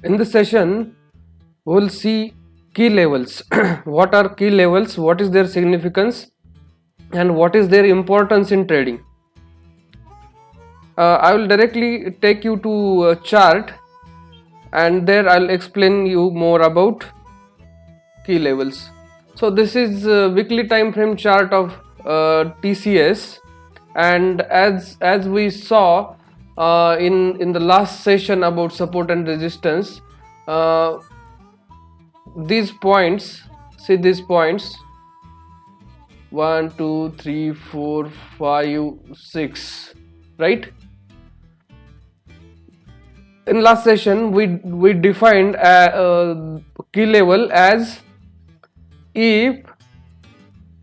In this session, we'll see key levels. What are key levels? What is their significance? And what is their importance in trading? I will directly take you to a chart, and there I'll explain you more about key levels. So this is a weekly time frame chart of TCS, and as we saw in the last session about support and resistance, these points, see these points, 1 2 3 4 5 6, right? In last session we defined a key level as if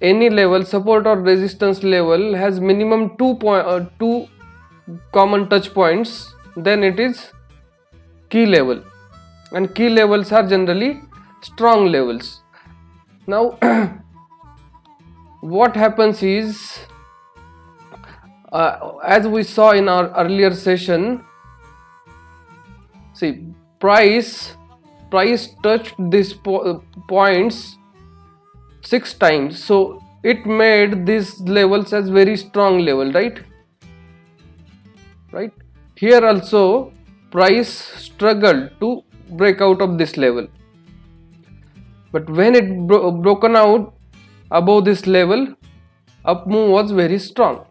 any level, support or resistance level, has minimum two common touch points, then it is key level, and key levels are generally strong levels. Now what happens is, as we saw in our earlier session, see, price touched these points 6 times, so it made these levels as very strong level, right? Here also price struggled to break out of this level, but when it broken out above this level, up move was very strong.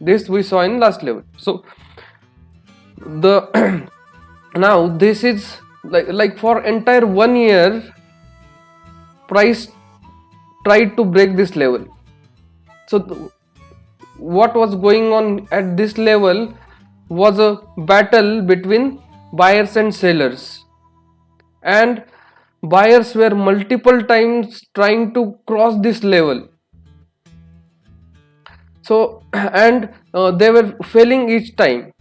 This we saw in last level. So the now this is like for entire 1 year price tried to break this level. So what was going on at this level was a battle between buyers and sellers, and buyers were multiple times trying to cross this level. So and they were failing each time,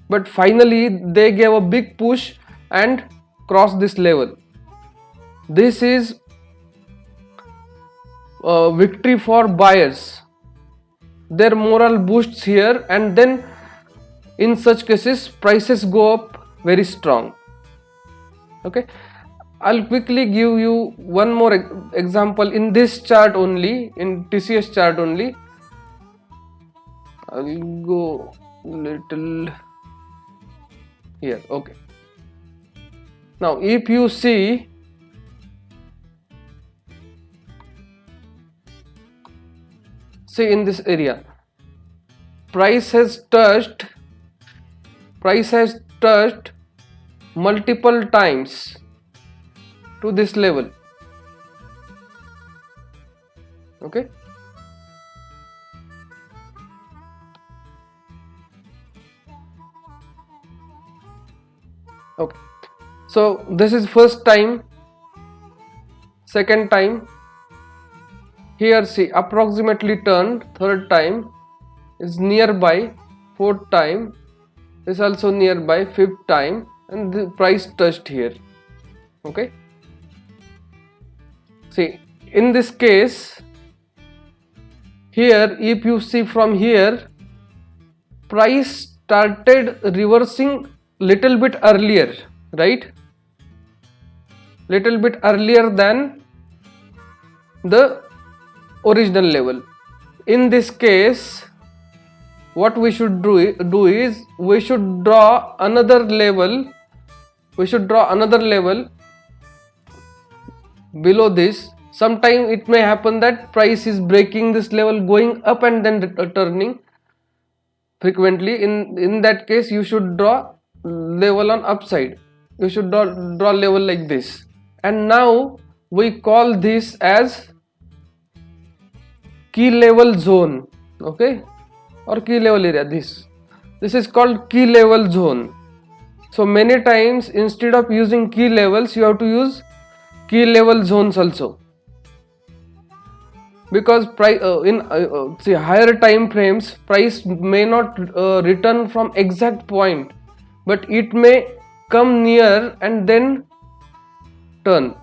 but finally they gave a big push and crossed this level. This is victory for buyers. Their moral boosts here, and then in such cases prices go up very strong. Okay, I'll quickly give you one more example in this chart only, in TCS chart only. I'll go little here. Okay, now if you see, in this area, price has touched multiple times to this level. Okay, so this is first time, second time, here see approximately turned, third time is nearby, fourth time is also nearby, fifth time, and the price touched here. Okay, see, in this case here, if you see from here, price started reversing little bit earlier, right? Little bit earlier than the original level. In this case, what we should do is we should draw another level. Below this. Sometime it may happen that price is breaking this level, going up and then returning frequently. In that case, you should draw level on upside. You should draw level like this, and now we call this as key level zone. Okay, or key level area. This is called key level zone. So many times instead of using key levels, you have to use key level zones also, because price in higher time frames, price may not return from exact point, but it may come near and then turn.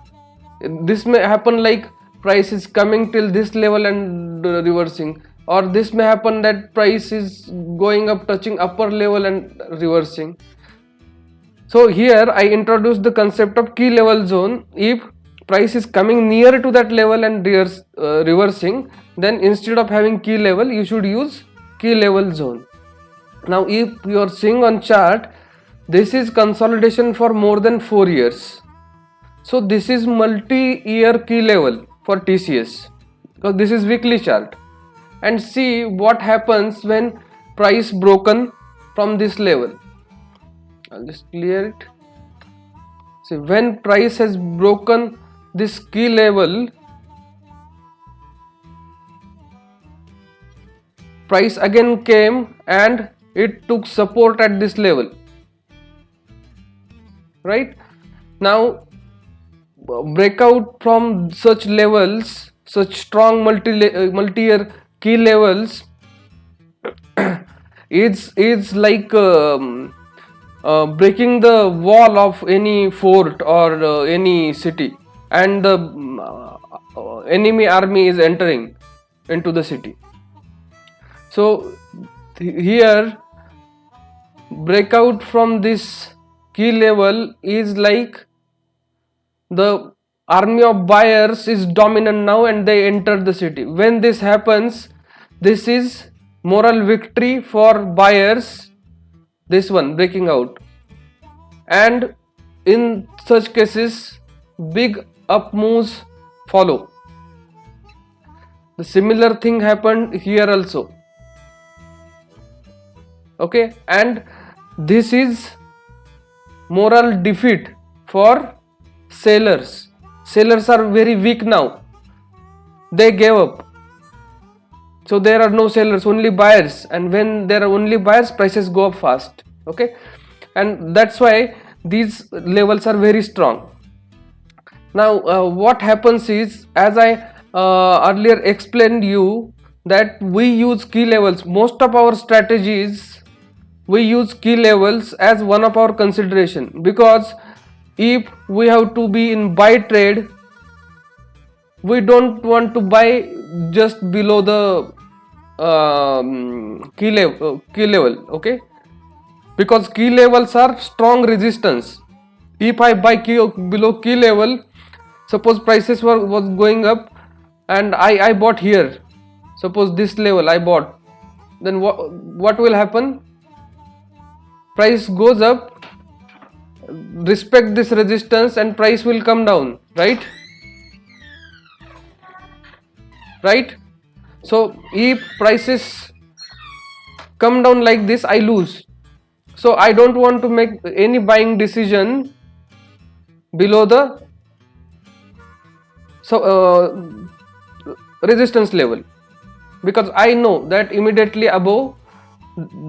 This may happen like price is coming till this level and reversing, or this may happen that price is going up, touching upper level and reversing. So here I introduced the concept of key level zone. If price is coming near to that level and reversing, then instead of having key level, you should use key level zone. Now if you are seeing on chart, this is consolidation for more than 4 years. So this is multi-year key level for TCS, because this is weekly chart. And see what happens when price broken from this level. I'll just clear it. See, when price has broken this key level, price again came and it took support at this level, right? Now breakout from such levels, such strong multi-year key levels is like breaking the wall of any fort or any city, and the enemy army is entering into the city. So here breakout from this key level is like the army of buyers is dominant now and they enter the city. When this happens, this is moral victory for buyers, this one breaking out, and in such cases big up moves follow. The similar thing happened here also. Okay, and this is moral defeat for sellers. Sellers are very weak now, they gave up. So there are no sellers, only buyers, and when there are only buyers, prices go up fast. Okay, and that's why these levels are very strong. Now what happens is, as I earlier explained you, that we use key levels. Most of our strategies we use key levels as one of our consideration, because if we have to be in buy trade, we don't want to buy just below the key level, okay, because key levels are strong resistance. If I buy below key level, suppose prices was going up and I bought here, suppose this level I bought, then what will happen? Price goes up, respect this resistance, and price will come down, right? So if prices come down like this, I lose. So I don't want to make any buying decision below the resistance level, because I know that immediately above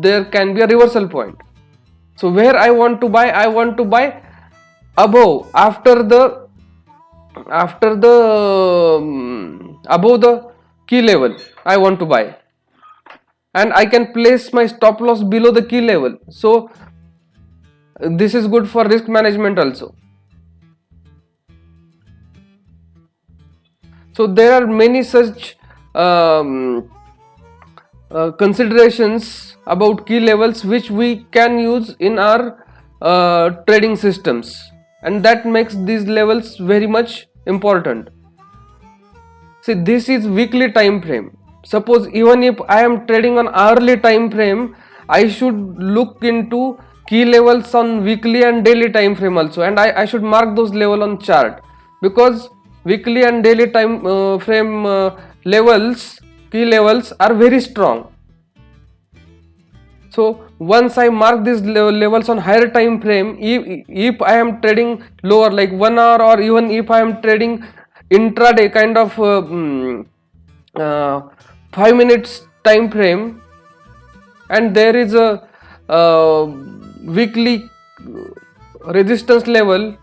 there can be a reversal point. So where I want to buy above, after the above the key level I want to buy, and I can place my stop loss below the key level. So this is good for risk management also. So there are many such considerations about key levels which we can use in our trading systems, and that makes these levels very much important. See, this is weekly time frame. Suppose even if I am trading on hourly time frame, I should look into key levels on weekly and daily time frame also, and I should mark those level on chart, because weekly and daily time frame levels, key levels are very strong. So once I mark these levels on higher time frame, if I am trading lower like 1 hour, or even if I am trading intraday kind of 5 minutes time frame, and there is a weekly resistance level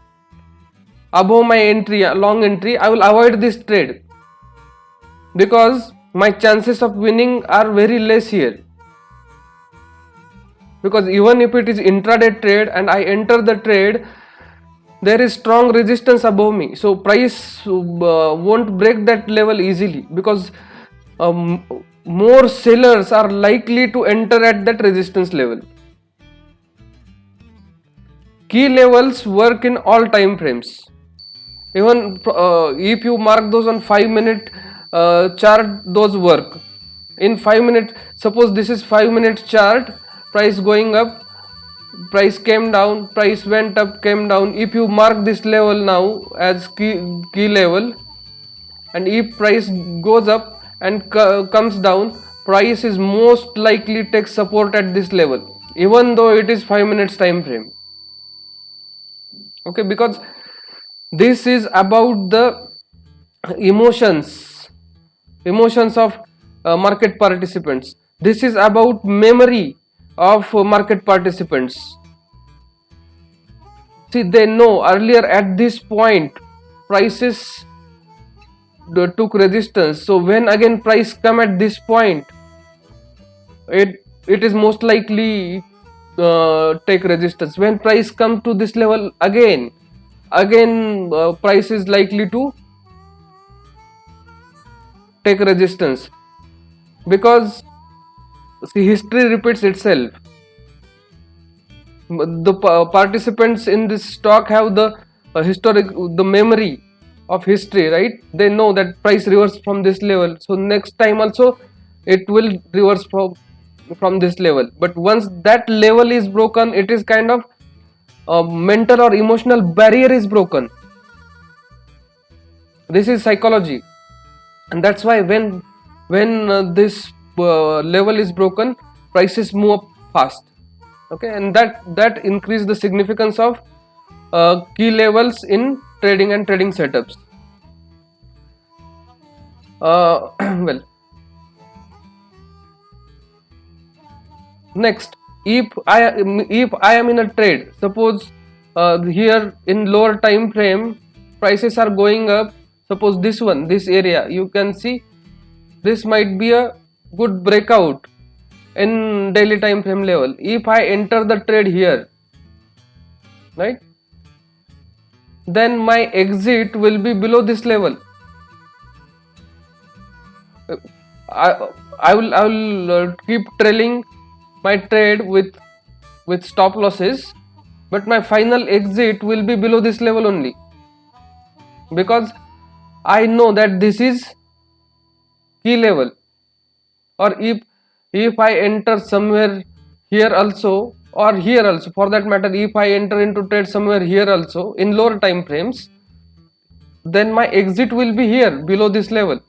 above my entry, long entry, I will avoid this trade, because my chances of winning are very less here. Because even if it is intraday trade and I enter the trade, there is strong resistance above me, so price won't break that level easily, because more sellers are likely to enter at that resistance level. key levels work in all time frames. Even if you mark those on 5-minute chart, those work in 5 minutes. Suppose this is 5 minute chart, price going up, price came down, price went up, came down. If you mark this level now as key level, and if price goes up and comes down, price is most likely takes support at this level, even though it is 5 minutes time frame. Okay, because this is about the emotions of market participants. This is about memory of market participants. See, they know earlier at this point prices took resistance, so when again price come at this point, it is most likely take resistance. When price come to this level again price is likely to take resistance, because see, history repeats itself. The participants in this stock have the the memory of history, right? They know that price reverse from this level, so next time also it will reverse from this level. But once that level is broken, it is kind of mental or emotional barrier is broken. This is psychology, and that's why when this level is broken, prices move up fast. Okay, and that increase the significance of key levels in trading and trading setups. Well, next, if I am in a trade, suppose here in lower time frame prices are going up. Suppose this area, you can see this might be a good breakout in daily time frame level. If I enter the trade here, right, then my exit will be below this level. I will keep trailing my trade with stop losses, but my final exit will be below this level only, because I know that this is key level. Or if I enter somewhere here also, or here also for that matter, if I enter into trade somewhere here also in lower time frames, then my exit will be here below this level.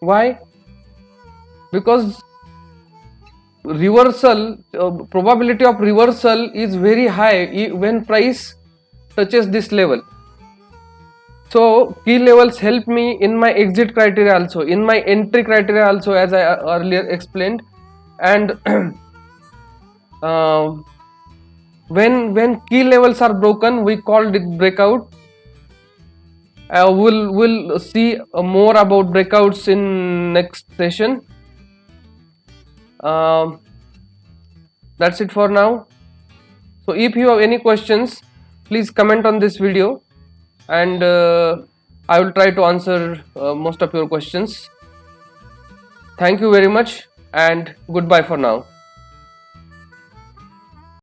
Why? Because reversal probability of reversal is very high when price touches this level. So key levels help me in my exit criteria also, in my entry criteria also, as I earlier explained. And when key levels are broken, we called it breakout. We'll see more about breakouts in next session. That's it for now. So if you have any questions, please comment on this video, and I will try to answer most of your questions. Thank you very much, and goodbye for now.